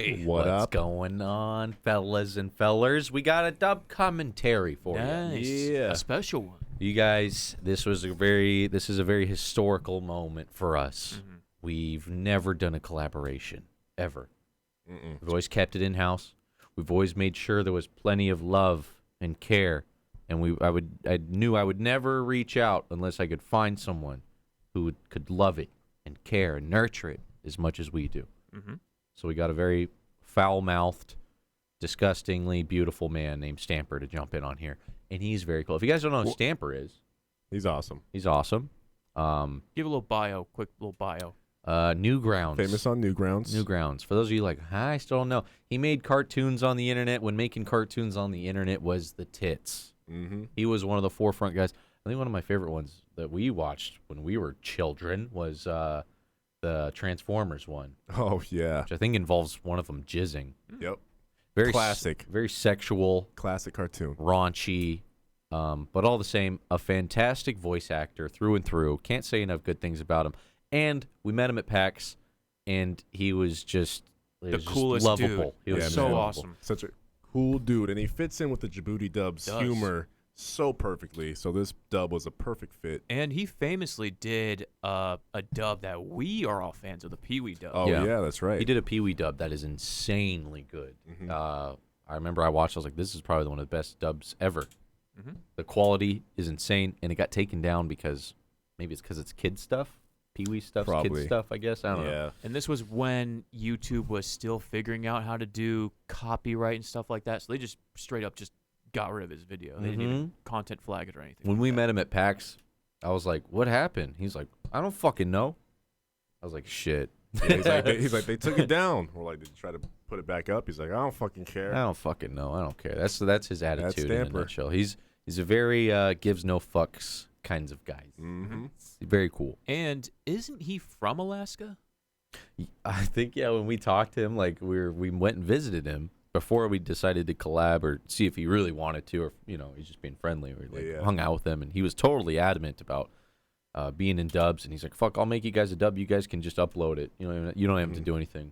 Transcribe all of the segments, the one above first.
Hey, What's up? going on, fellas and fellers? We got a dub commentary for Nice. you. A special one. You guys, this is a very historical moment for us. Mm-hmm. We've never done a collaboration ever. Mm-mm. We've always kept it in house. We've always made sure there was plenty of love and care, and I knew I would never reach out unless I could find someone who could love it and care and nurture it as much as we do. Mm-hmm. So we got a very foul-mouthed, disgustingly beautiful man named Stamper to jump in on here, and he's very cool. If you guys don't know who Stamper is, He's awesome. he's awesome. Give a little bio, quick little bio. Newgrounds. Famous on Newgrounds. Newgrounds. For those of you like, I still don't know. He made cartoons on the internet when making cartoons on the internet was the tits. Mm-hmm. He was one of the forefront guys. I think one of my favorite ones that we watched when we were children was the Transformers one, Oh, yeah. which I think involves one of them jizzing. Yep. Very Classic. Very sexual, Classic cartoon. raunchy, but all the same, a fantastic voice actor through and through. Can't say enough good things about him. And we met him at PAX, and he was just Coolest lovable. dude. He was Yeah, so man. lovable. awesome. Such a cool dude. And he fits in with the Jaboody dub's Does. humor so perfectly. So this dub was a perfect fit. And he famously did a dub that we are all fans of, the Pee Wee dub. Oh, Yeah. yeah, that's right. He did a Pee Wee dub that is insanely good. Mhm. I remember I watched. I was like, "This is probably one of the best dubs ever." Mhm. The quality is insane, and it got taken down because maybe it's because it's kid stuff, Pee Wee stuff, kid Probably. stuff. I guess I don't know. Yeah. And this was when YouTube was still figuring out how to do copyright and stuff like that. So they just straight up just got rid of his video. They didn't even content flag it or anything. When like we that. met him at PAX, I was like, "What happened?" He's like, "I don't fucking know." I was like, "Shit." Yeah, he's like, they took it down. We're like, did you try to put it back up? He's like, I don't fucking care. I don't fucking know. I don't care. That's his attitude in a Stamper. nutshell. He's a very gives no fucks kinds of guy. Mm-hmm. Very cool. And isn't he from Alaska? I think when we talked to him, like we went and visited him before we decided to collab or see if he really wanted to, or he's just being friendly. We Yeah. hung out with him, and he was totally adamant about being in dubs. And he's like, "Fuck, I'll make you guys a dub. You guys can just upload it. You don't have to do anything."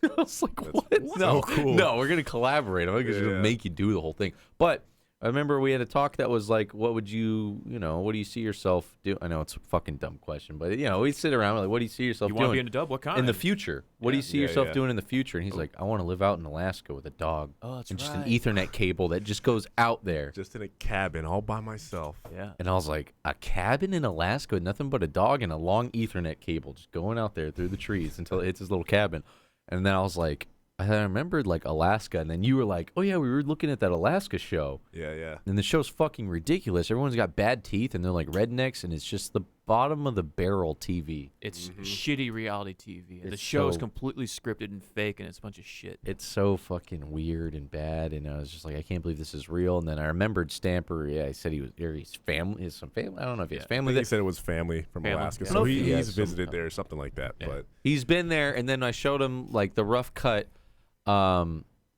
I was like, That's "What? so No, cool. no, we're gonna collaborate. I'm not just Yeah. gonna make you do the whole thing." But I remember we had a talk that was like, "What would you what do you see yourself do?" I know it's a fucking dumb question, but we sit around like, "What do you see yourself You want to doing be in a dub? What kind? in the future? What do you see Yeah, yourself yeah. doing in the future?" And he's like, "I want to live out in Alaska with a dog Oh, that's and just right. an Ethernet cable that just goes out there." Just in a cabin all by myself. Yeah. And I was like, "A cabin in Alaska with nothing but a dog and a long Ethernet cable just going out there through the trees until it hits his little cabin." And then I was like, I remembered like Alaska, and then you were like, "Oh yeah, we were looking at that Alaska show." Yeah, yeah. And the show's fucking ridiculous. Everyone's got bad teeth, and they're like rednecks, and it's just the bottom of the barrel TV. It's Mhm. shitty reality TV. The It's show is so- completely scripted and fake, and it's a bunch of shit. It's so fucking weird and bad, and I was just like, I can't believe this is real. And then I remembered Stamper. Yeah, I said he's family. He's some family. I don't know if he has I family. think he said it was family from Family, Alaska. yeah. So I don't know if he he's has some- visited there or something like that. Yeah. But He's been there, and then I showed him like the rough cut.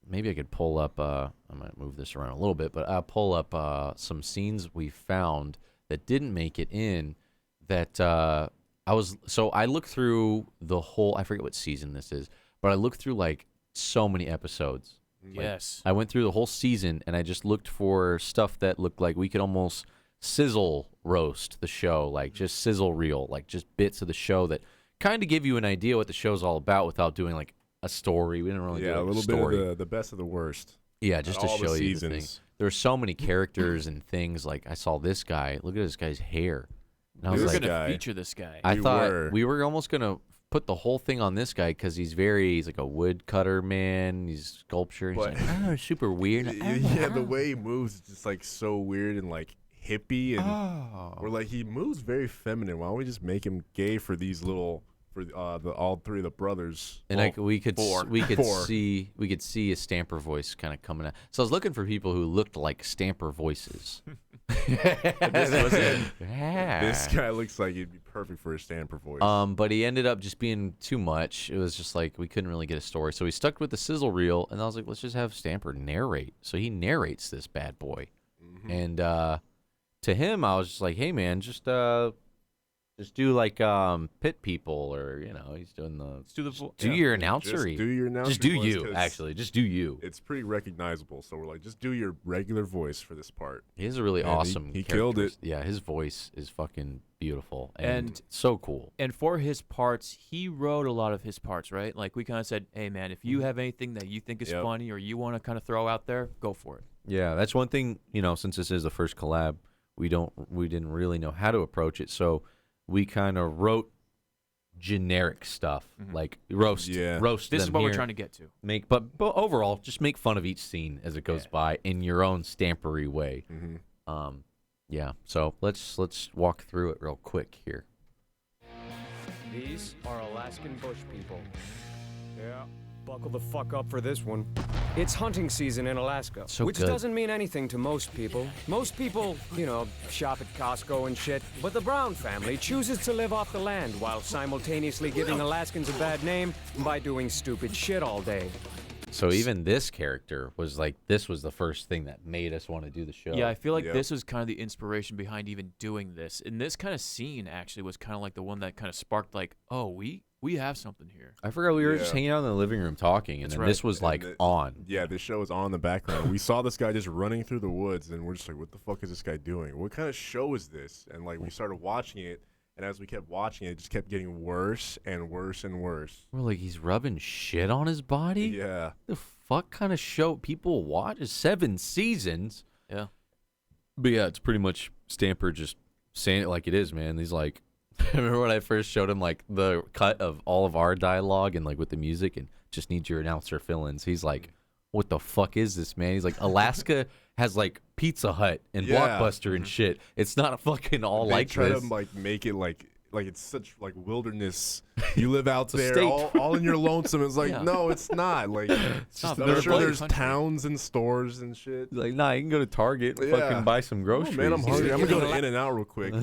Maybe I could pull up. I might move this around a little bit, but I'll pull up some scenes we found that didn't make it in. That I looked through the whole. I forget what season this is, but I looked through like so many episodes. Yes. I went through the whole season, and I just looked for stuff that looked like we could almost sizzle roast the show, like just sizzle reel, like just bits of the show that kind of give you an idea what the show's all about without doing like a story. We didn't really do yeah, like a little story. bit of the best of the worst. Yeah, just to all the show you the thing. seasons. There were so many characters and things. Like I saw this guy. Look at this guy's hair. And I We was were like, This going to guy. feature this guy. I We thought were. we were almost gonna put the whole thing on this guy because he's like a woodcutter man. He's sculpture. He's But- like, super weird. Yeah, the way he moves is just like so weird and like hippie, and Oh. we're like, he moves very feminine. Why don't we just make him gay for these little all three of the brothers? And Well, like we could four. see a Stamper voice kind of coming out. So I was looking for people who looked like Stamper voices. This was it. Yeah. This guy looks like he'd be perfect for a Stamper voice. But he ended up just being too much. It was just like we couldn't really get a story. So we stuck with the sizzle reel, and I was like, let's just have Stamper narrate. So he narrates this bad boy. Mhm. And to him, I was just like, hey man, just Just do like pit people, or he's doing the. Let's do the Do your announcer. Just do your announcer. Just do voice, you. 'cause Actually, just do you. It's pretty recognizable. So we're like, just do your regular voice for this part. He has a really And awesome. he killed it. Yeah, his voice is fucking beautiful and, And- so cool. And for his parts, he wrote a lot of his parts, right? Like we kind of said, hey man, if you Mm-hmm. have anything that you think is Yep. funny or you want to kind of throw out there, go for it. Yeah, that's one thing. Since this is the first collab, we didn't really know how to approach it, so we kind of wrote generic stuff like roast. Yeah. Roast. This is them what we're here. trying to get to. But overall, just make fun of each scene as it goes Yeah. by in your own stampery way. Mm-hmm. Yeah. So let's walk through it real quick here. These are Alaskan bush people. Yeah, buckle the fuck up for this one. It's hunting season in Alaska, So which good. doesn't mean anything to most people. Most people, shop at Costco and shit. But the Brown family chooses to live off the land while simultaneously giving Alaskans a bad name by doing stupid shit all day. So even this character was like, this was the first thing that made us want to do the show. Yeah, I feel like Yep. this was kind of the inspiration behind even doing this. And this kind of scene actually was kind of like the one that kind of sparked like, oh, we have something here. I forgot we were just Yeah. hanging out in the living room talking, and That's then right. this was And like on. Yeah, this show is on in the background. We saw this guy just running through the woods, and we're just like, what the fuck is this guy doing? What kind of show is this? And like, we started watching it, and as we kept watching it, it just kept getting worse and worse and worse. We're like, he's rubbing shit on his body? Yeah. The fuck kind of show people watch? It's 7 seasons. Yeah. But yeah, it's pretty much Stamper just saying it like it is, man. He's like, I remember when I first showed him like the cut of all of our dialogue and like with the music and just need your announcer fill-ins. He's like, what the fuck is this, man? He's like, Alaska has like Pizza Hut and Yeah. Blockbuster and shit. It's not fucking all They like try this. to like make it like it's such like wilderness. You live out a there state. all in your lonesome. It's like, Yeah. no, it's not. Like, It's not I'm third sure world there's country. towns and stores and shit. He's like, nah, you can go to Target and Yeah. fucking buy some Oh, groceries. man, I'm hungry. I'm gonna go to It's In-N-Out real quick.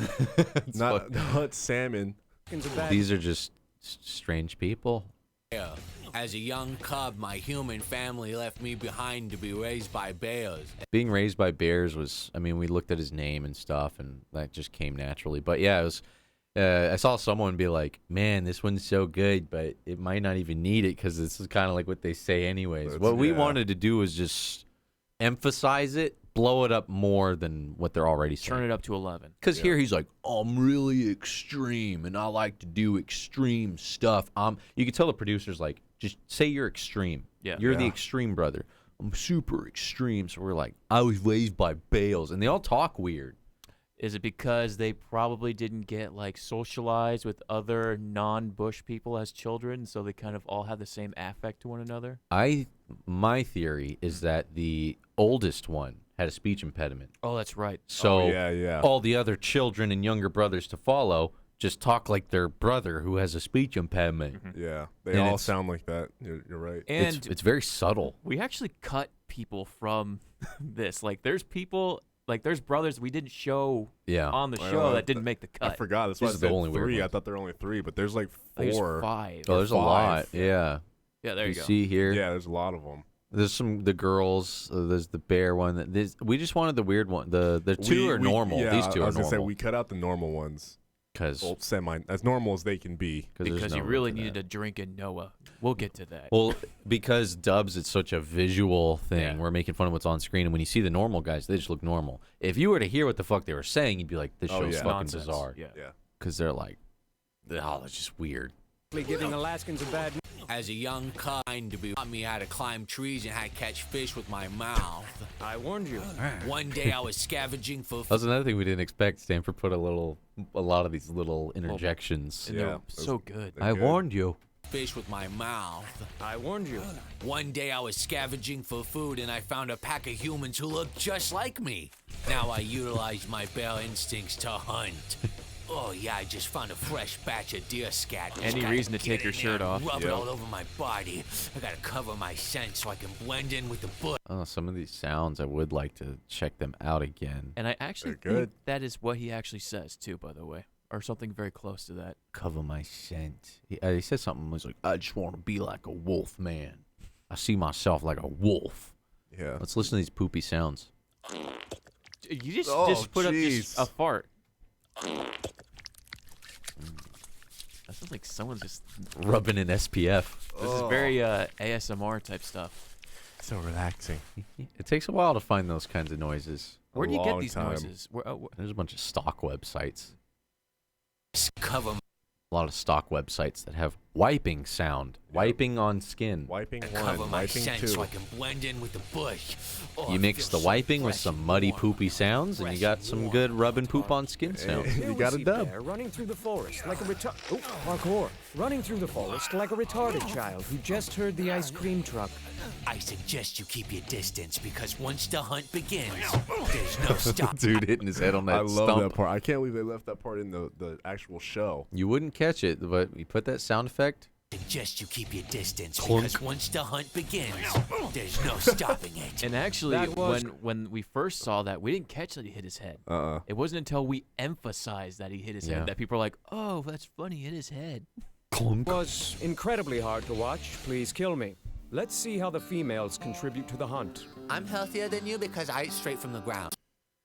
It's Not fucking- hot salmon. Alaskans a bad These are just strange people. Yeah. As a young cub, my human family left me behind to be raised by bears. Being raised by bears was, I mean, we looked at his name and stuff, and that just came naturally. But yeah, it was. I saw someone be like, "Man, this one's so good, but it might not even need it because this is kind of like what they say anyways." That's- What we yeah. wanted to do was just emphasize it, blow it up more than what they're already Turn saying. it up to 11. Because here he's like, I'm really extreme, and I like to do extreme stuff. You can tell the producers like, just say you're extreme. Yeah. You're the Yeah. extreme brother. I'm super extreme. So we're like, I was raised by bales, and they all talk weird. Is it because they probably didn't get like socialized with other non-bush people as children, so they kind of all have the same affect to one another? My theory is that the oldest one had a speech impediment. Oh, that's right. So yeah. all the other children and younger brothers to follow just talk like their brother who has a speech impediment. Yeah, they And all it's- sound like that. You're right. And It's very subtle. we actually cut people from this. Like, there's people, like, there's brothers we didn't show Yeah. on the I show know, that didn't make the cut. I forgot. That's why I These are the said only weird 3. I ones. thought there were only 3, but there's like I think it's 4. 5. Oh, there's a 5. lot. Yeah. Yeah, there you go. See here. Yeah, there's a lot of them. There's the girls. There's the bear one. We just wanted the weird one. The two are normal. Yeah, These two I are was gonna say normal. we cut out the normal ones. Because Well, as normal as they can be. Because you really needed a drink in Noah. We'll get to that. Well, because Dubs, it's such a visual thing. Yeah. We're making fun of what's on screen, and when you see the normal guys, they just look normal. If you were to hear what the fuck they were saying, you'd be like, "This Oh, show's yeah. fucking Nonsense. bizarre." Yeah. Yeah. Because they're like, "Oh, that's just weird." giving Alaskans a bad name. As a young cub, to be taught me how to climb trees and how to catch fish with my mouth. I warned you. One day I was scavenging for That's another thing we didn't expect. Stanford put a lot of these little interjections. And Yeah, they're it was- so good. they're I good. warned you. fish with my mouth. I warned you. One day I was scavenging for food and I found a pack of humans who looked just like me. Now I utilize my bear instincts to hunt. Oh yeah, I just found a fresh batch of deer scat. Just Any gotta reason to get take in your there shirt and off. Rub Yep. it all over my body. I gotta cover my scent so I can blend in with the bush. Oh, some of these sounds, I would like to check them out again. And I actually They're think good. that is what he actually says too, by the way, or something very close to that. Cover my scent. He said something. He's like, I just want to be like a wolf, man. I see myself like a wolf. Yeah. Let's listen to these poopy sounds. You just Oh, just put up jeez. just a fart. That sounds like someone's just. Rubbing in SPF. This is very ASMR type stuff. So relaxing. It takes a while to find those kinds of noises. Where do you get long these time. noises? There's a bunch of stock websites. Cover A lot of stock websites that have wiping sound. Wiping on skin. Wiping cover one, my wiping scent two. so I can blend in with the bush. Oh, You it mix feels the so wiping with fresh some and muddy, warm. poopy sounds, and you got some good rub and poop on skin sounds. You Here got we a see dub. Bear running through the forest like a parkour. Running through the forest like a retarded child who just heard the ice cream truck. I suggest you keep your distance because once the hunt begins, there's no stop. Dude hitting his head on that I love stump. that part. I can't believe they left that part in the actual show. You wouldn't catch it, but you put that sound effect. Suggest you keep your distance Clunk. because once the hunt begins, there's no stopping it. And actually, That was- when we first saw that, we didn't catch that he hit his head. It wasn't until we emphasized that he hit his Yeah. head that people are like, "Oh, that's funny, hit his head." Was incredibly hard to watch. Please kill me. Let's see how the females contribute to the hunt. I'm healthier than you because I eat straight from the ground.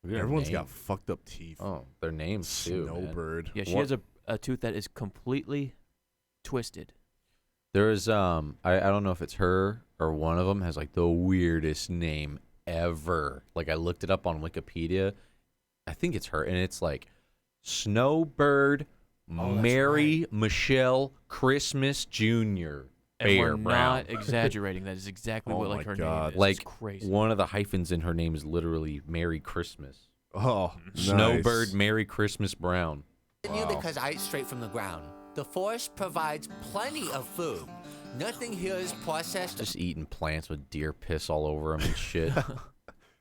Everyone's got fucked up teeth. Oh, their names too. man. Snowbird. Yeah, she What- has a tooth that is completely twisted. There is I don't know if it's her or one of them has like the weirdest name ever. Like I looked it up on Wikipedia. I think it's her, and it's like Snowbird Mary Michelle Christmas Jr. And we're Bear Brown. not exaggerating. That is exactly Oh what my like her God. name is. Like It's crazy. one of the hyphens in her name is literally Merry Christmas. Oh, Snowbird nice. Merry Christmas Brown. Than you because I eat straight from the ground. The forest provides plenty of food. Nothing here is processed. Just eating plants with deer piss all over them and shit.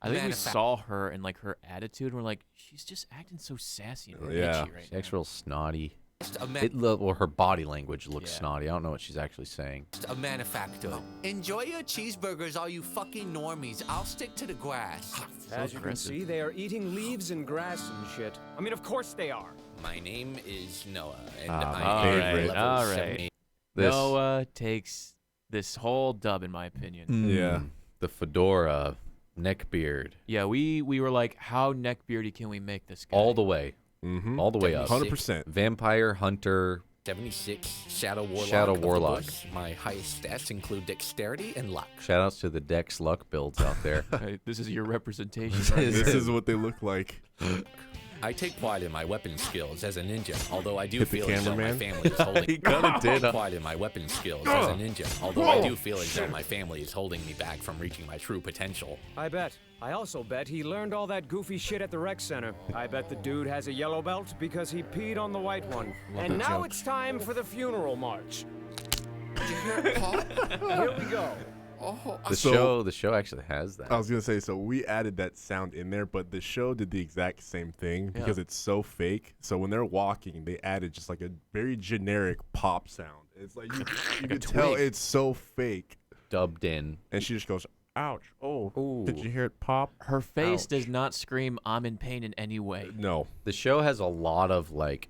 I think we Manufac- saw her and like her attitude, and we're like, she's just acting so sassy and Yeah. bitchy right She acts now. real snotty. A, Well, her body language looks Yeah. snotty. I don't know what she's actually saying. a manufacturer. Enjoy your cheeseburgers, all you fucking normies. I'll stick to the grass. As you can aggressive. see, they are eating leaves and grass and shit. I mean, of course they are. My name is Noah, and my I favorite. am level All right. 78. This, Noah takes this whole dub, in my opinion. Yeah. The fedora, neckbeard, Yeah, we were like, how neckbeardy can we make this guy? all the way, Mm-hmm. all the way up. 100%. Vampire hunter. 76 Shadow Warlock. Shadow of the Warlock. Bush. My highest stats include dexterity and luck. Shoutouts to the Dex Luck builds out there. Hey, this is your representation. right This here. is what they look like. I take pride in my weapon skills as a ninja, although I do Hit the feel as though my cameraman. family is holding. He kinda did, I take huh? pride in my weapon skills as a ninja, although I do feel as though my family is holding me back from reaching my true potential. I bet. I also bet he learned all that goofy shit at the rec center. I bet the dude has a yellow belt because he peed on the white one. And now it's time for the funeral march. Did you hear it, Paul? Here we go. Oh, The show actually has that. I was gonna say, so we added that sound in there, but the show did the exact same thing because it's so fake. So when they're walking, they added just like a very generic pop sound. It's like you can tell twig. it's so fake. Dubbed in. And she just goes, "Ouch! Oh, Ooh. did you hear it pop?" Her face Ouch. does not scream, I'm in pain in any way. No, The show has a lot of like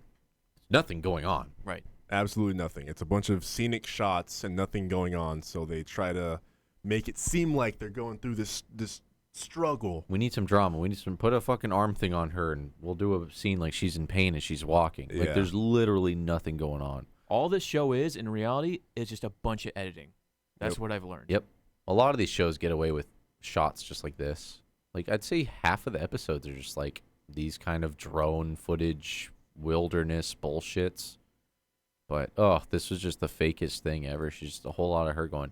nothing going on. Right. absolutely nothing. It's a bunch of scenic shots and nothing going on. So they try to make it seem like they're going through this struggle. We need some drama. We need some put a fucking arm thing on her, and we'll do a scene like she's in pain as she's walking. Like Yeah. there's literally nothing going on. All this show is, in reality, is just a bunch of editing. That's Yep. what I've learned. Yep. A lot of these shows get away with shots just like this. Like I'd say half of the episodes are just like these kind of drone footage, wilderness bullshits. But this was just the fakest thing ever. She's just a whole lot of her going,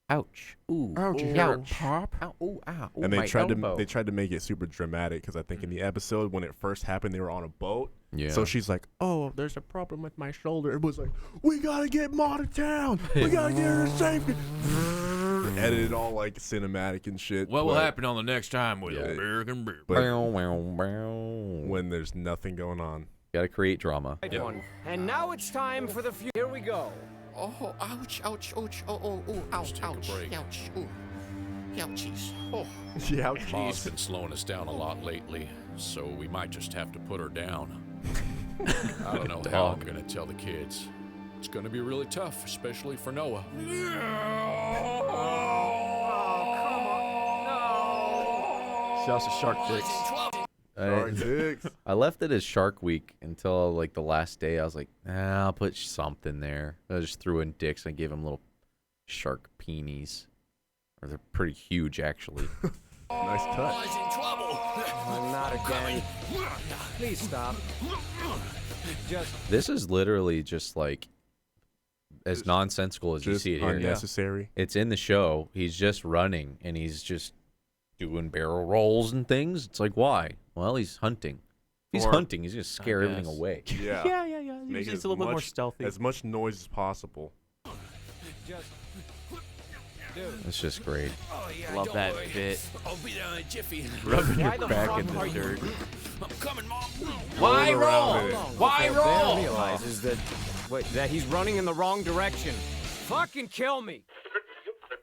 "Ouch, ooh, Ouch, ooh, ouch. pop, ow, ooh, ow, ooh, And they my tried elbow." to make it super dramatic because I think in the episode when it first happened, they were on a boat. Yeah. So she's like, "Oh, there's a problem with my shoulder." Everybody's like, "We gotta get Ma to town. We gotta get her to safety." Edited all like cinematic and shit. What will but happen on the next time with Yeah. American Beer? But Bow, bow, bow. when there's nothing going on. Gotta create drama. Right one. And now it's time for the Here we go. Oh, ouch, ouch, ouch, oh, ouch, ouch, ouch, ooh. Ouchies. Oh. Yeah, Ma's been slowing us down a lot lately, so we might just have to put her down. I don't know how I'm gonna tell the kids. It's gonna be really tough, especially for Noah. Shouts to Shark Dicks. Shark dicks. I left it as Shark Week until like the last day. I was like, I'll put something there. I just threw in dicks and gave him little shark peenies. Or they're pretty huge, actually. Nice cut. Boy's in trouble. Not again. Please stop. Just This is literally just like as nonsensical as you Just see it here. unnecessary. It's in the show. He's just running and he's just doing barrel rolls and things. It's like, why? Well, he's hunting. If he's Or- hunting, he's just scare everything guess. away. Yeah. yeah. Make It's as a little bit more much- stealthy. As much noise as possible. Dude. It's just great. Oh, yeah, Love don't that worry. bit. I'll be there in a jiffy. Rubbing Why your the back fuck in are the you- dirt. I'm coming, Mom. Why Rolling around roll? in it. Why Before Bear roll? realizes that he's running in the wrong direction. Fucking kill me.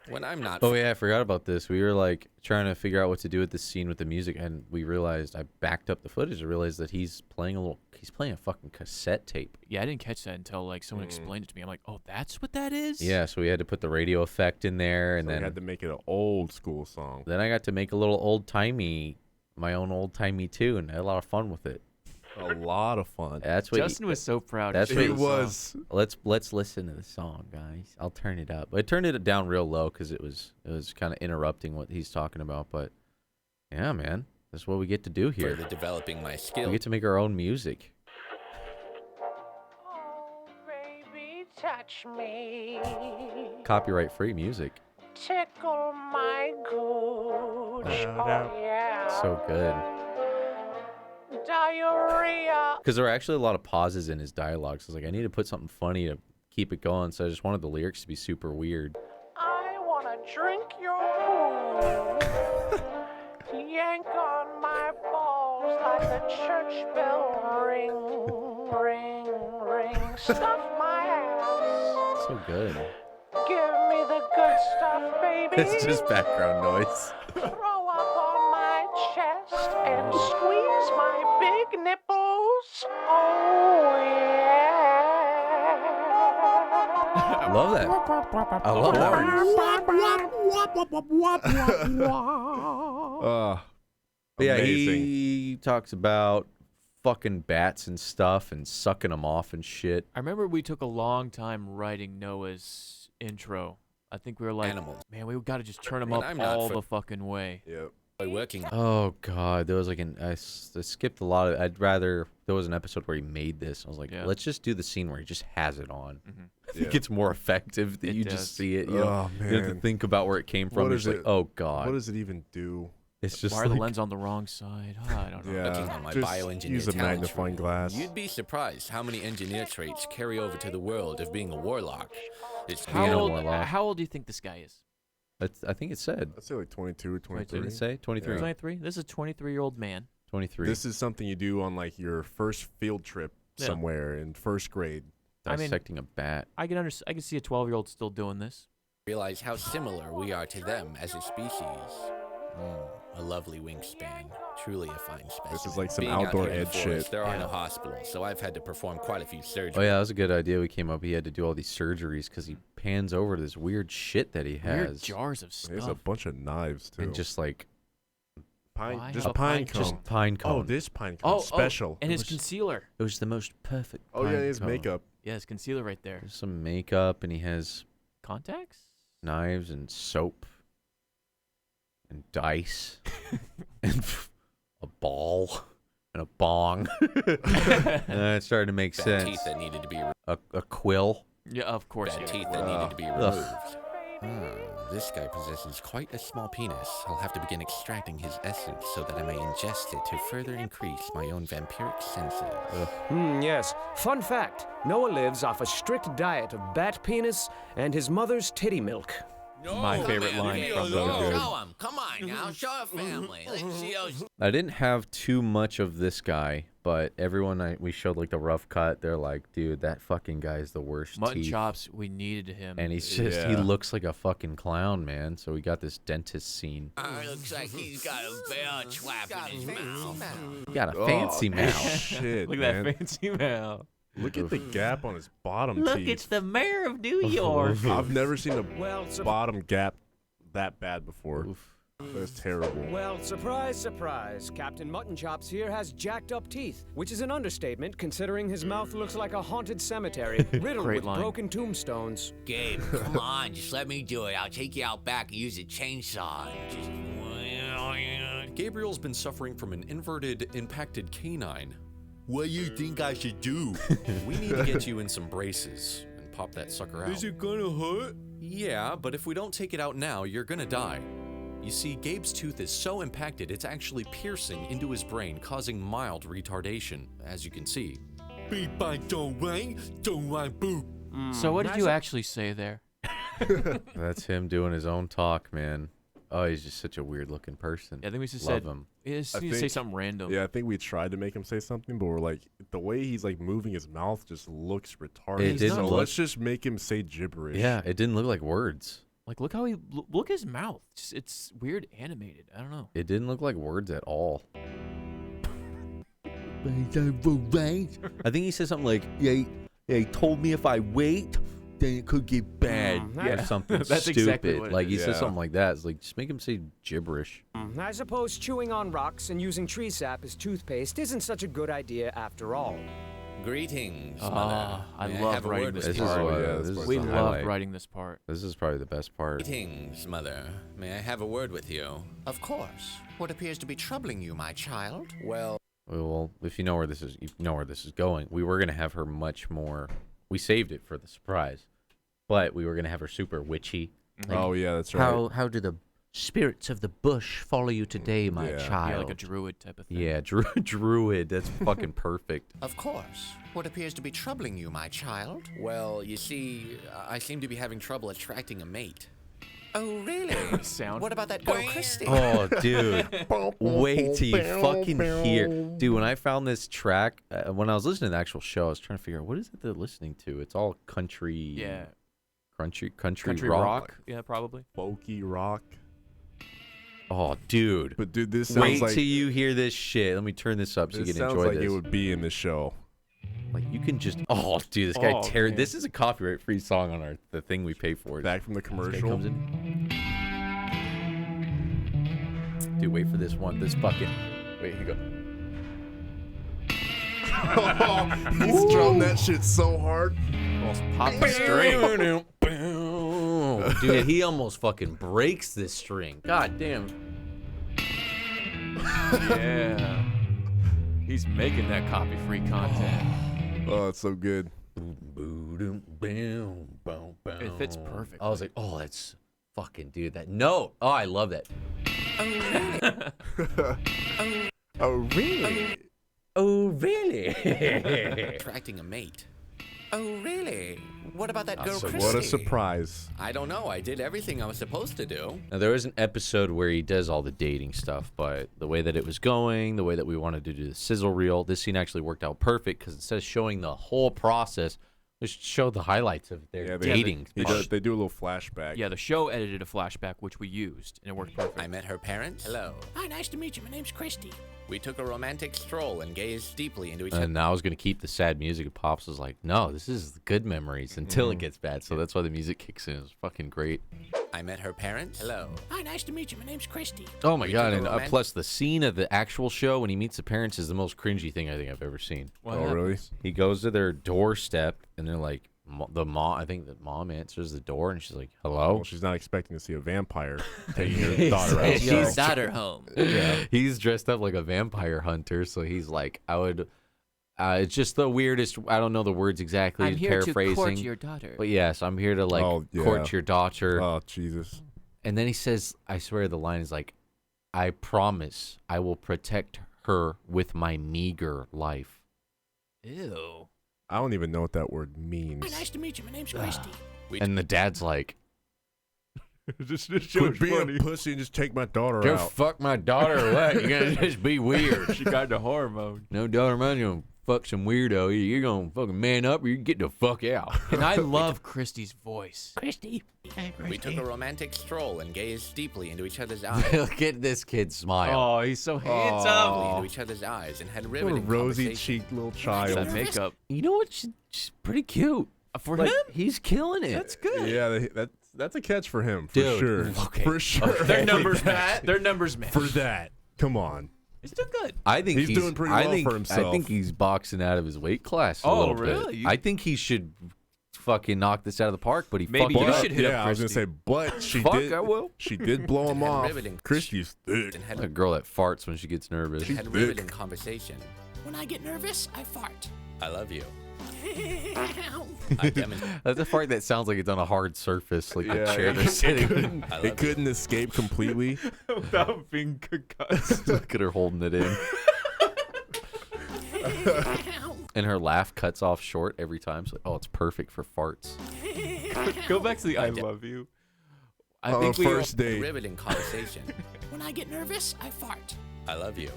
When I'm not. Oh yeah, I forgot about this. We were like trying to figure out what to do with the scene with the music, and we realized I backed up the footage and realized that he's playing a fucking cassette tape. Yeah, I didn't catch that until like someone explained it to me. I'm like, oh, that's what that is? Yeah, so we had to put the radio effect in there, and So we then had to make it an old school song. I got to make a little my own old timey tune. I had a lot of fun with it. A lot of fun. That's what. Justin was so proud. That's of what It the he song. was. Let's listen to the song, guys. I'll turn it up. I turned it down real low because it was kind of interrupting what he's talking about. But yeah, man, that's what we get to do here. Further developing my We skill. get to make our own music. Oh, baby, touch me. Copyright free music. Tickle my gooch. Oh, yeah. So good. Diarrhea. Because there were actually a lot of pauses in his dialogue. So I was like, I need to put something funny to keep it going. So I just wanted the lyrics to be super weird. I want to drink your poo. Yank on my balls like a church bell ring. Ring, ring. Stuff my ass. So good. Give me the good stuff, baby. It's just background noise. Throw up on my chest and squeeze my big nipples. Oh, yeah. I love that. I love that. But yeah, amazing. he talks about fucking bats and stuff and sucking them off and shit. I remember we took a long time writing Noah's intro. I think we were like, Animals. man, we got to just turn him When up I'm not all for- the fucking way. Yep. Working. Oh god, there was like I skipped a lot of. I'd rather there was an episode where he made this. I was like, Yeah. let's just do the scene where he just has it on. Mhm. I think Yeah. it's more effective that It you does. just see it. You, know? Oh, You don't have to man. think about where it came from. What You're is just like, it? oh god, What does it even do? it's just Why are the like, lens on the wrong side? I don't know. Looking Yeah. on my Just bioengineer use a talent magnifying tree, glass. You'd be surprised how many engineer traits carry over to the world of being a warlock. It's Being a How old, warlock. how old do you think this guy is? I think it said. I'd say like 22 or 23. Did it say 23? 23? This is a 23-year-old man. 23. This is something you do on like your first field trip Yeah. somewhere in first grade. I mean- Dissecting a bat. I can see a 12-year-old still doing this. realize how similar we are to them as a species. A lovely wingspan. Truly a fine specimen. This is like some Being out outdoor here in the ed forest, shit. There are Yeah. no hospitals, so I've had to perform quite a few surgeries. Oh yeah, that was a good idea. We came up. He had to do all these surgeries because he pans over to this weird shit that he Weird has, jars of There's a stuff. bunch of knives too. and just like pine, Why just have a pine pine cone. just pine cone. Oh, this pine cone special. and It his was- concealer. It was the most perfect. Oh yeah, pine his cone. makeup. Yeah, his concealer right there. There's some makeup, and he has Contacts? knives and soap and dice and a ball and a bong. And it started to make Bad sense. teeth that needed to be A quill. Yeah, of course. bad yeah. teeth that needed to be Ugh. removed. This guy possesses quite a small penis. I'll have to begin extracting his essence so that I may ingest it to further increase my own vampiric senses. Yes. Fun fact, Noah lives off a strict diet of bat penis and his mother's titty milk. My favorite line from the Show 'em. Come on now, show a family. Let's see those. I didn't have too much of this guy, but everyone we showed like the rough cut. They're like, dude, that fucking guy is the worst. mutton teeth. chops. We needed him. And he's just, he Yeah. looks like a fucking clown, man. So we got this dentist scene. Looks like he's got a bear trap in his mouth. He got a fancy Oh, mouth. Shit, Look at man. that fancy mouth. Look at the gap on his bottom teeth. the mayor of New York. I've never seen a Well, bottom gap that bad before. Oof. That's terrible. Well, surprise, surprise. Captain Mutton Chops here has jacked up teeth, which is an understatement considering his mouth looks like a haunted cemetery riddled Great with line. broken tombstones. Gabe, come on, just let me do it. I'll take you out back and use a chainsaw. Just... Gabriel's been suffering from an inverted, impacted canine. What do you think I should do? We need to get you in some braces and pop that sucker out. Is it gonna hurt? Yeah, but if we don't take it out now, you're gonna die. You see, Gabe's tooth is so impacted, it's actually piercing into his brain, causing mild retardation, as you can see. Beep by don't wait, don't want boo. So what did you actually say there? That's him doing his own talk, man. Oh, he's just such a weird looking person. Yeah, I think we just Love said him. You just I need to say think- something random. Yeah, I think we tried to make him say something, but we're like, the way he's like moving his mouth just looks retarded. It didn't so look- let's just make him say gibberish. Yeah, it didn't look like words. Like, look how he look his mouth. It's weird animated. I don't know. It didn't look like words at all. I think he said something like, "Yeah, he told me if I wait, then it could get bad," or something That's stupid. exactly what it Like he is. said Yeah. something like that. It's like just make him say gibberish. I suppose chewing on rocks and using tree sap as toothpaste isn't such a good idea after all. Greetings, Ah, mother. I May love have a writing word this with This you? is Oh, what, yeah, this this is part's We the the love highlight. writing this part. This is probably the best part. Greetings, mother. May I have a word with you? Of course. What appears to be troubling you, my child? Well, Well, if you know where this is, you know where this is going. We were gonna have her much more. We saved it for the surprise, but we were gonna have her super witchy. Oh yeah, that's right. How do the spirits of the bush follow you today, my Yeah. child? Yeah, like a druid type of thing. Yeah, druid. That's fucking perfect. of course. What appears to be troubling you, my child? Well, you see, I seem to be having trouble attracting a mate. Oh, really? Sound. What about that girl, Christy? Oh, dude. Wait till you fucking hear. Dude, when I found this track, when I was listening to the actual show, I was trying to figure out what is it they're listening to. It's all country. Yeah. Country rock. Yeah, probably. Folky rock. Oh, dude. But dude, this Wait sounds like till you hear this shit. Let me turn this up so you this can sounds enjoy like this. it would be in the show. Like you can just. Oh, dude, this guy Oh, tear. man. This is a copyright-free song on the thing we pay for. Back from the This guy commercial. comes in. Dude, wait for this one. This fucking. Wait, here you go. He's drummed that shit so hard. Almost popped the string. Dude, he almost fucking breaks this string. God damn. Yeah. He's making that copy-free content. Oh, it's so good. It fits perfect. I was like, oh, that's fucking, dude, that note. Oh, I love that. Oh really? Oh, really? Attracting a mate. Oh, really? What about that That's girl, so- Christy? What a surprise. I don't know. I did everything I was supposed to do. Now, there was an episode where he does all the dating stuff, but the way that it was going, the way that we wanted to do the sizzle reel, this scene actually worked out perfect because instead of showing the whole process, just showed the highlights of their Yeah, dating. they do a little flashback. Yeah, the show edited a flashback, which we used, and it worked perfect. I met her parents. Hello. Hi, nice to meet you. My name's Christy. We took a romantic stroll and gazed deeply into each other. And I was going to keep the sad music. And Pops was like, no, this is good memories until Mm-hmm. it gets bad. So that's why the music kicks in. It's fucking great. I met her parents. Hello. Hi, nice to meet you. My name's Christy. Oh my We God. took a And romantic- plus, the scene of the actual show when he meets the parents is the most cringy thing I think I've ever seen. What Oh really? happens? He goes to their doorstep and they're like, the mom, I think the mom answers the door and she's like, hello. Well, she's not expecting to see a vampire taking her daughter out. She's so- daughter home. He's dressed up like a vampire hunter. So he's like, it's just the weirdest. I don't know the words exactly. Paraphrasing. daughter. But yes, I'm here to like Oh, yeah. court your daughter. Oh Jesus. And then he says, I swear the line is like, I promise I will protect her with my meager life. Ew. I don't even know what that word means. Hi, nice to meet you. My name's Christy. And the dad's like, Just quit being a pussy and just take my daughter just out. fuck my daughter or what? You're going to just be weird. She got the hormone. No daughter, man, you're going to fuck some weirdo. You're going to fucking man up or you get the fuck out. And I love Christy's voice. Christy. We took a romantic stroll and gazed deeply into each other's eyes. Look at this kid smile. Oh, he's so handsome. Into each other's eyes and had What a riveting rosy conversation. cheeked little That child. makeup. You know what? She's pretty cute. For Like, him? he's killing it. That's good. Yeah, that's a catch for him, for Dude, sure. okay. For sure. Their For numbers that- match. Their numbers match. For that. Come on. He's doing good. I think He's doing pretty well for himself. I think he's boxing out of his weight class a Oh, little really? bit. I think he should fucking knock this out of the park, but he Maybe fucked you it up. should hit up I was gonna Christy. say, but she Fuck, did. I will. She did blow him off. riveting. Christy's thick. And had A girl that farts when she gets nervous. She's had a thick. riveting conversation. When I get nervous, I fart. I love you. Ow. I demonstrated. That's a fart that sounds like it's on a hard surface, like the Yeah, chair they're sitting in. I love It couldn't escape completely. Without being concussed. Look at her holding it in. And her laugh cuts off short every time. So, oh, it's perfect for farts. Go back to the I love you. I On think a we first A date. riveting conversation. When I get nervous, I fart. I love you.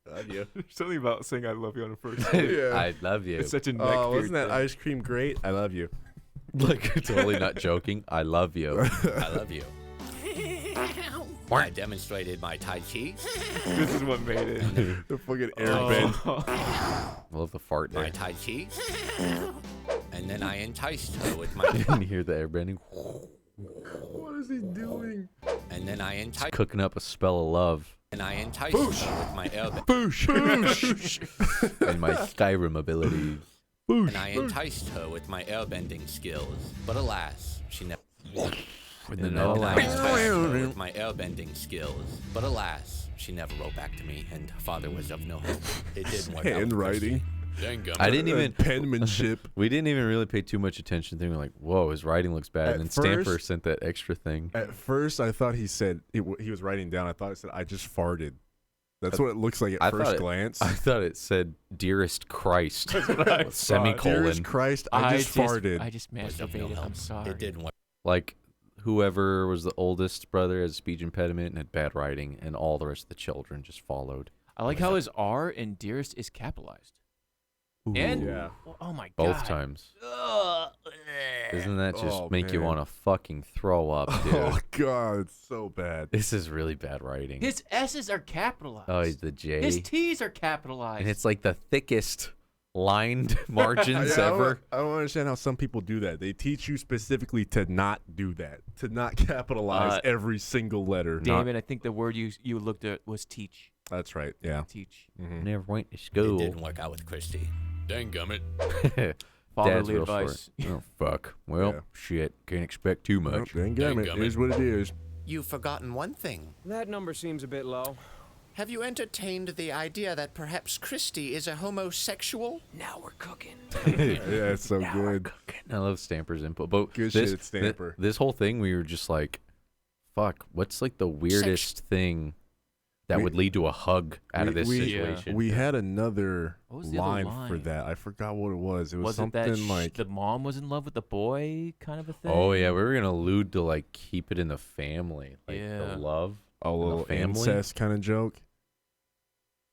Love you. There's something about saying I love you on a first Yeah. I love you. It's such a neck Oh, wasn't beard that thing. ice cream great? I love you. Like, totally not joking. I love you. I love you. Ow. I demonstrated my Tai Chi, This is what made it. The fucking airbend. I love the fart my there. Tai Chi, and then I enticed her with my, Didn't you hear the airbending? What is he doing? and then I enticed, Cooking up a spell of love and I enticed her with my airbend, Boosh. Boosh. and my Skyrim abilities. and I enticed her with my airbending skills. But alas, she never. And then And I alas, enticed her with my airbending skills. But alas, she never wrote back to me, and father was of no help. It didn't work out. with Handwriting. Dang gum. I didn't even. Penmanship. We didn't even really pay too much attention. Thinking like, "Whoa, his writing looks bad." At And then Stamper first- sent that extra thing. At first, I thought he said he was writing down. I thought it said, "I just farted." That's what it looks like I at thought first it- glance. I thought it said "Dearest Christ," Dearest semicolon. Christ, I just farted. I just Was of no masturbated. help. I'm sorry. It didn't work. Like whoever was the oldest brother has a speech impediment and had bad writing, and all the rest of the children just followed. I like how his R in Dearest is capitalized. And yeah. oh my god. Both times. Doesn't that just Oh, make you man. want to fucking throw up, dude? Oh God, it's so bad. This is really bad writing. His S's are capitalized. Oh, the J. His T's are capitalized. And it's like the thickest lined margins ever. I don't understand how some people do that. They teach you specifically to not do that, to not capitalize every single letter. Damon, I think the word you looked at was teach. That's right. Yeah. Teach. Never went to It school. didn't work out with Christy. Dang gummit. Dad's Fatherly real advice. short. Oh fuck. Well, Yeah. shit. Can't expect too Well, much. dang Dang it. It gummit. is what it is. You've forgotten one thing. That number seems a bit low. Have you entertained the idea that perhaps Christy is a homosexual? Now we're cooking. Yeah, it's so good. I love Stamper's input, but Good this, shit, Stamper. This whole thing, we were just like, "Fuck, what's like the weirdest thing that We- would lead to a hug out of we- this we- situation?" We had another What was the other line for line? that. I forgot what it was. It was, Was it something that like the mom was in love with the boy kind of a thing? Oh yeah, we were gonna allude to like keep it in the family, like Yeah. the love, a little family? incest kind of joke.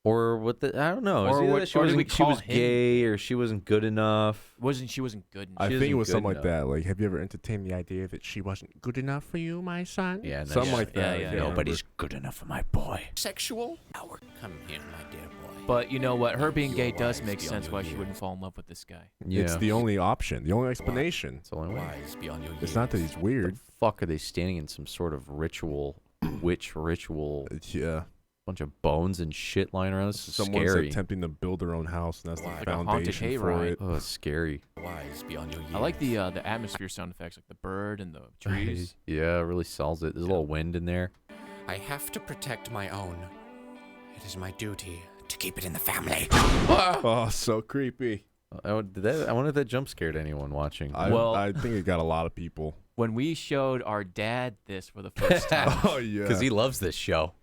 or what the I don't know. Is Or either what- that she or did we wasn't she call was him? gay or she wasn't good enough. She wasn't good enough. I She think it isn't was good something like enough. that. Like, have you ever entertained the idea that she wasn't good enough for you, my son? Yeah, no, something yeah, like that. yeah, I yeah. can't Nobody's good enough for my boy. Sexual? Now we're come here, my dear boy. But you know what? Her being gay does Wise make beyond sense your why she years. wouldn't fall in love with this guy. Yeah, It's the only option, the only explanation. it's the only way. Wise beyond your years. It's not that he's weird. Fuck, are they standing in some sort of ritual, witch ritual? Yeah. Bunch of bones and shit lying around. This is Someone's scary. attempting to build their own house, and that's Like the a haunted foundation for hayride. it. Oh, it's scary. Wise beyond your years. I like the atmosphere sound effects, like the bird and the trees. Yeah, it really sells it. There's a little wind in there. I have to protect my own. It is my duty to keep it in the family. Oh, so creepy. I wonder if that jump scared anyone watching. Well- I think it got a lot of people. When we showed our dad this for the first time, Oh yeah. Because he loves this show.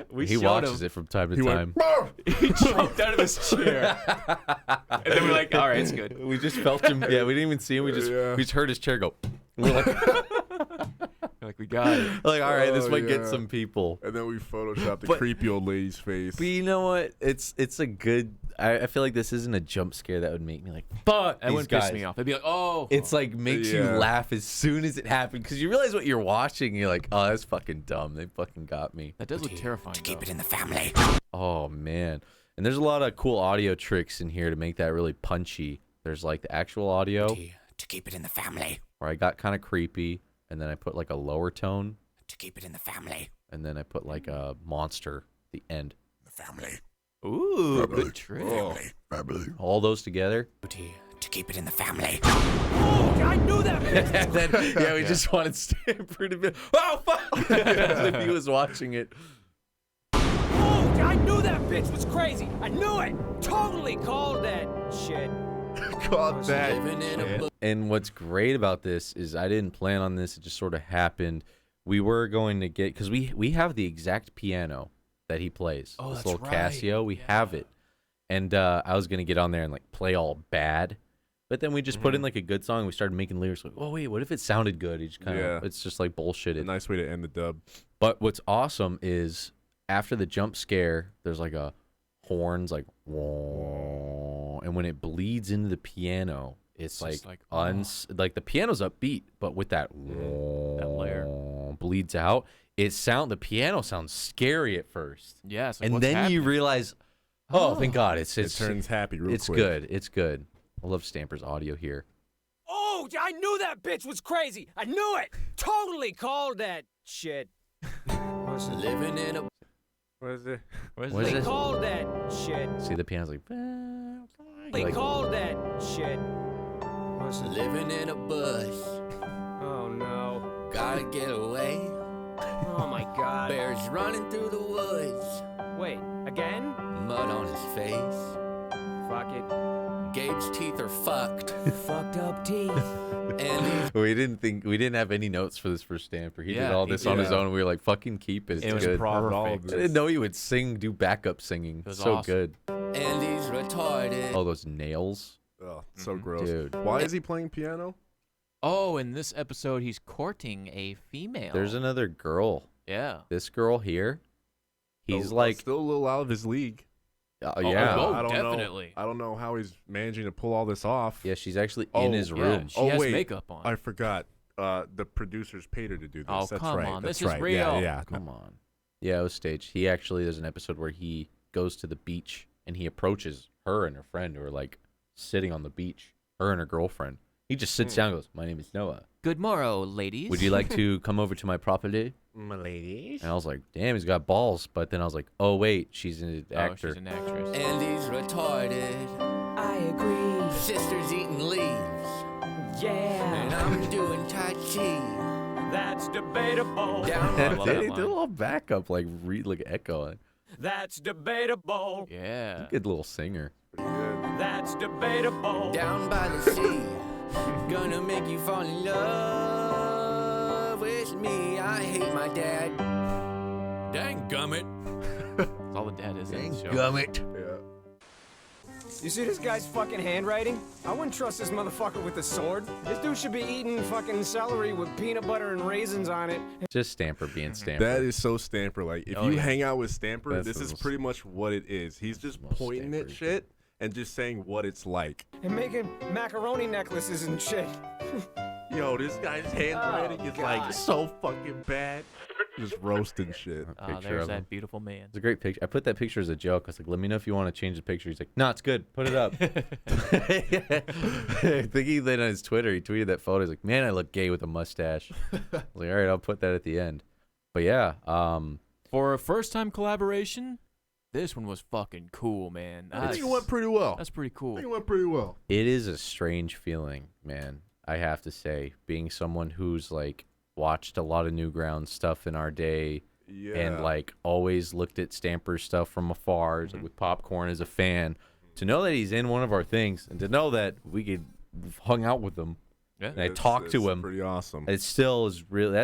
we He showed watches him, it from time to He time. went, he jumped out of his chair, and then we're like, "All right, it's good." We just felt him. Yeah, we didn't even see him. We just heard his chair go. We're like, Like we got it. all right, this Oh, might get yeah. some people. and then we photoshopped the But- creepy old lady's face. But you know what? It's a good. I feel like this isn't a jump scare that would make me like, fuck, That these wouldn't guys. piss me off. It'd be like, "Oh." It's like makes you Yeah. laugh as soon as it happened because you realize what you're watching. And you're like, oh, that's fucking dumb. They fucking got me. that does look terrifying. To keep though. it in the family. Oh man. And there's a lot of cool audio tricks in here to make that really punchy. There's like the actual audio To keep it in the family. where I got kind of creepy, and then I put like a lower tone, To keep it in the family. and then I put like a monster at the end. The family. Ooh, good trick. Family. All those together. To keep it in the family. Oh, I knew that bitch. And then, yeah, we just wanted Stamper to be, oh, fuck! As if he was watching it. Oh, I knew that bitch was crazy. I knew it. Totally called that shit. Caught that. Living in a book. And what's great about this is I didn't plan on this. It just sort of happened. We were going to get, because we have the exact piano that he plays. Oh, this that's little right. Casio. We have it. And I was going to get on there and like play all bad. But then we just put in like a good song. And we started making lyrics like, oh, wait, what if it sounded good? He just kind of, it's just like bullshitted. A nice way to end the dub. But what's awesome is after the jump scare, there's like a horns like, whoa, and when it bleeds into the piano, it's like, like the piano's upbeat, but with that layer bleeds out, the piano sounds scary at first. Yeah, it's like, and what's then you happening? realize, oh, thank God, it turns happy real it's quick. good. It's good. I love Stamper's audio here. Oh, I knew that bitch was crazy. I knew it. Totally called that shit. Living in a. What is it? What is They it? called that shit. See, the piano's like, They like called that shit. Living in a bush. Oh no. Gotta get away. Oh my God. Bears running through the woods. Wait, again? Mud on his face. Fuck it. Gabe's teeth are fucked. Fucked up teeth. And we didn't have any notes for this for Stamper. He did Yeah, all he this on his did. own. We were like, fucking keep it. It's It was good. perfect. I didn't know he would sing, do backup singing. It was So awesome. good. Andy's retarded. Oh, those nails. Oh, so gross. Dude. Why is he playing piano? Oh, in this episode, he's courting a female. There's another girl. Yeah. This girl here. He's Oh, like, still a little out of his league. yeah. oh, I don't definitely. know. I don't know how he's managing to pull all this off. Yeah, she's actually in his Yeah, room. she has wait, makeup on. I forgot. The producers paid her to do this. Oh, That's come right. on. That's This is right. real. Yeah, yeah. Come on. Yeah, it was staged. He actually, there's an episode where he goes to the beach and he approaches her and her friend who are like sitting on the beach, her and her girlfriend. He just sits down and goes, my name is Noah. Good morrow, ladies. Would you like to come over to my property? My ladies. And I was like, damn, he's got balls. But then I was like, oh, wait, she's an Oh, actor. she's an actress. Andy's retarded. I agree. Sister's eating leaves. And Yeah. I'm doing Tai Chi. That's debatable. Down I love that They did a line. little backup, like echo. That's debatable. Yeah. Good little singer. That's debatable. Down by the sea. Gonna make you fall in love with me. I hate my dad. Dang gummit. That's all the dad is in the show. Gummit. You see this guy's fucking handwriting? I wouldn't trust this motherfucker with a sword. This dude should be eating fucking celery with peanut butter and raisins on it. Just Stamper being Stamper. That is so Stamper. Like, if Oh, you yeah. hang out with Stamper, That's this the is most- pretty much what it is. He's just most pointing at Stamper. shit and just saying what it's like. And making macaroni necklaces and shit. Yo, this guy's handwriting is God. like so fucking bad. Just roasting shit. Ah, Picture there's of him. that beautiful man. It's a great picture. I put that picture as a joke. I was like, let me know if you want to change the picture. He's like, no, it's good. Put it up. I think he did on his Twitter. He tweeted that photo. He's like, man, I look gay with a mustache. I was like, all right, I'll put that at the end. But yeah, For a first-time collaboration, this one was fucking cool, man. I think it went pretty well. That's pretty cool. I think it went pretty well. it is a strange feeling, man. I have to say, being someone who's like watched a lot of Newgrounds stuff in our day Yeah. and like always looked at Stamper's stuff from afar, like with popcorn as a fan, to know that he's in one of our things and to know that we could hung out with him Yeah. and I talked to him. Pretty awesome. It still is really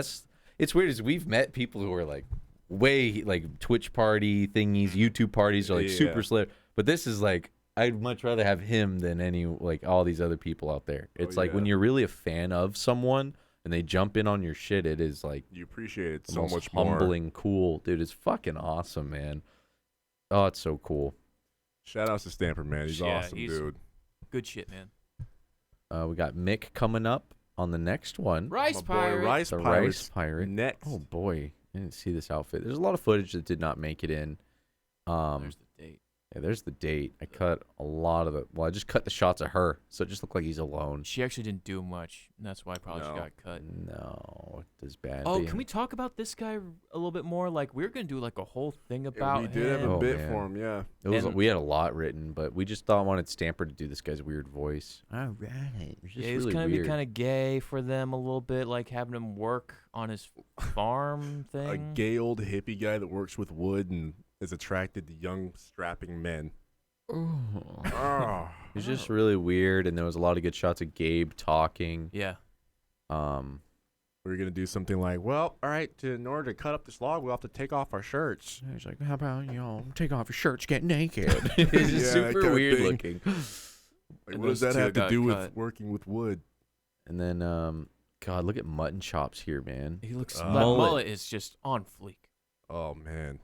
it's weird is we've met people who are like way like Twitch party thingies, YouTube parties are like Yeah. super slit. But this is like I'd much rather have him than any like all these other people out there. It's like when yeah. you're really a fan of someone and they jump in on your shit, it is like You appreciate it the so most much more. humbling, cool. Dude, it's fucking awesome, man. Oh, it's so cool. Shout outs to Stamper, man. He's Yeah, awesome, he's- dude. Good shit, man. We got Mick coming up on the next one. Rice My boy pirate. Rice The Pirates Rice Pirate. next. Oh boy, I didn't see this outfit. There's a lot of footage that did not make it in. There's the date. Yeah, there's the date. I cut a lot of I just cut the shots of her, so it just looked like he's alone. She actually didn't do much, and that's why probably she No. got cut. No, it is bad. Oh, But can we talk about this guy a little bit more? Like, we're gonna do like a whole thing about we him. did have a Oh, bit man. for him, yeah. It was and- we had a lot written, but we just wanted Stamper to do this guy's weird voice. All right, it's just Yeah, he was really kind of weird. be kind of gay for them a little bit, like having him work on his farm thing. A gay old hippie guy that works with wood and is attracted to young, strapping men. Oh. He's just really weird, and there was a lot of good shots of Gabe talking. Yeah. We were going to do something like, well, all right, in order to cut up this log, we'll have to take off our shirts. He's like, how about, take off your shirts, get naked. It's just Yeah, that super kinda weird thing. looking. Like, And what does those that two have to got do cut. with working with wood? And then, God, look at mutton chops here, man. He looks. Uh, that mullet. mullet is just on fleek. Oh, man.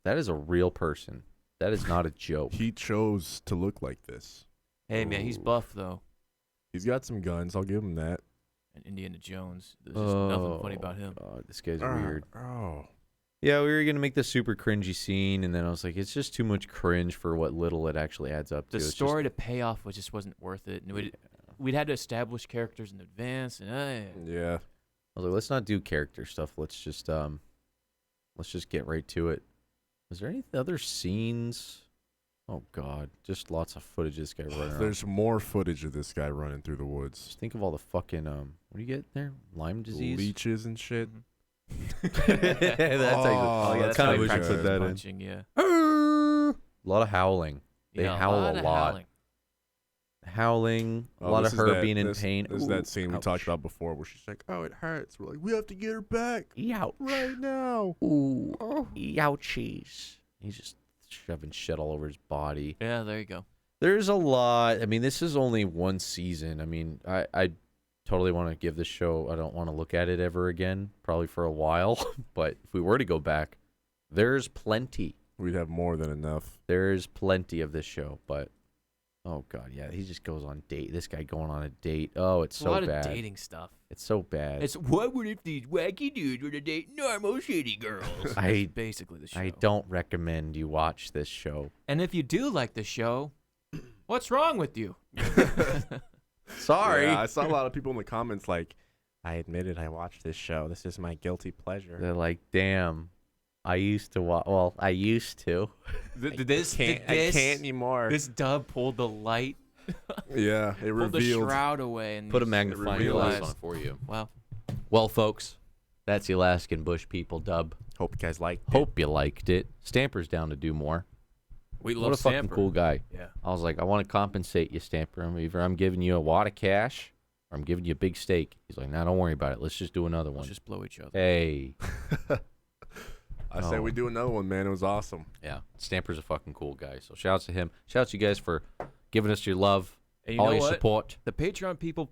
That is a real person. That is not a joke. He chose to look like this. Hey man, he's Ooh. buff though. He's got some guns. I'll give him that. And Indiana Jones. There's just nothing funny about him. God, this guy's weird. Oh. Yeah, we were gonna make this super cringy scene, and then I was like, it's just too much cringe for what little it actually adds up to. The It's story to pay off just wasn't worth it. And we'd had to establish characters in advance, and Yeah. I was like, let's not do character stuff. Let's just get right to it. Was there any other scenes? Oh God, just lots of footage of this guy running around. There's more footage of this guy running through the woods. Just think of all the fucking what do you get there? Lyme disease. Leeches and shit. That's actually, that's kind how of he wish I practices put that in. punching, yeah. A lot of howling. They Yeah, howl a of lot. howling. Howling. A Oh, lot this of is her that- being in this- pain. This is that scene we ouch. talked about before where she's like, oh, it hurts. We're like, we have to get her back Ouch. right now. Ooh. Ouchies. He's just shoving shit all over his body. Yeah, there you go. There's a lot. I mean, this is only one season. I mean, I totally want to give this show, I don't want to look at it ever again, probably for a while. But if we were to go back, there's plenty. We'd have more than enough. There's plenty of this show. But, oh, God, yeah, he just goes on date. This guy going on a date. Oh, it's A so lot bad. of dating stuff. It's so bad. It's what would if these wacky dudes were to date normal shitty girls? I- That's basically the show. I don't recommend you watch this show. And if you do like the show, what's wrong with you? Sorry. Yeah, I saw a lot of people in the comments like, I admit it, I watched this show. This is my guilty pleasure. They're like, damn, I used to watch. Well, I used to. I can't anymore. This dub pulled the light, Yeah, it pulled the revealed. shroud away, and Put a you magnifying revealed glass it. on it for you. Wow. Well, folks, that's the Alaskan Bush People dub. Hope you guys liked it. Hope you liked it. Stamper's down to do more. We What a fucking cool guy. Yeah. I was like, I want to compensate you, Stamper. Either I'm giving you a wad of cash or I'm giving you a big steak. He's like, nah, don't worry about it. Let's just do another one. Let's just blow each other. Hey. I say we do another one, man. It was awesome. Yeah, Stamper's a fucking cool guy. So shouts to him. Shouts to you guys for giving us your love, And you all know your what? support. The Patreon people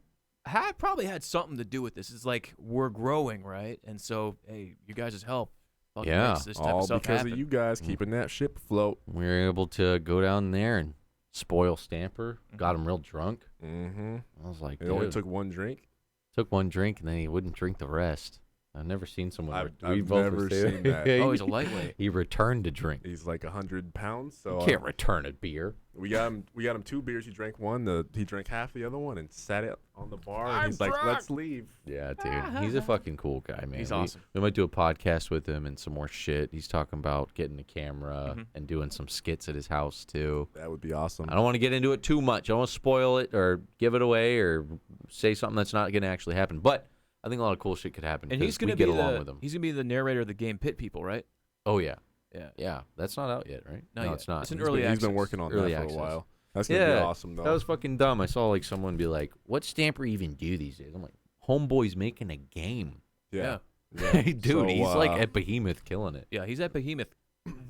probably had something to do with this. It's like we're growing, right? And so, hey, you guys' help fucking Yeah, makes this type All of stuff because happen. of you guys keeping that ship afloat. We were able to go down there and spoil Stamper. Got him real drunk. Mm-hmm. I was like, It only dude. took one drink. Took one drink and then he wouldn't drink the rest. I've never seen someone. I've never seen that. Oh, he's a lightweight. He returned to drink. He's like 100 pounds. So You can't return a beer. we got him 2 beers. He drank one. He drank half the other one and sat it on the bar. And he's like, let's leave. Yeah, dude. He's a fucking cool guy, man. He's We- awesome. We might do a podcast with him and some more shit. He's talking about getting a camera Mhm. and doing some skits at his house too. That would be awesome. I don't want to get into it too much. I don't want to spoil it or give it away or say something that's not going to actually happen. But I think a lot of cool shit could happen. And he's 'cause we gonna get be along with him. he's gonna be the narrator of the game Pit People, right? Oh yeah, Yeah. yeah. That's not out yet, right? Not yet. it's not. It's in He's early been, he's been access. working on Early that for access. a while. That's gonna be Yeah, awesome though. That was fucking dumb. I saw like someone be like, "What's Stamper even do these days?" I'm like, "Homeboy's making a game." yeah. Hey, dude, So, he's like at Behemoth killing it. Yeah, he's at Behemoth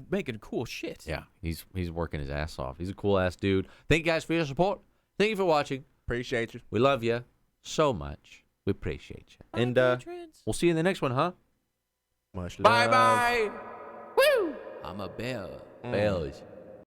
making cool shit. Yeah, he's working his ass off. He's a cool ass dude. Thank you guys for your support. Thank you for watching. Appreciate you. We love you so much. We appreciate you. And we'll see you in the next one, huh? Much Bye love. bye. Woo. I'm a bear. Bells.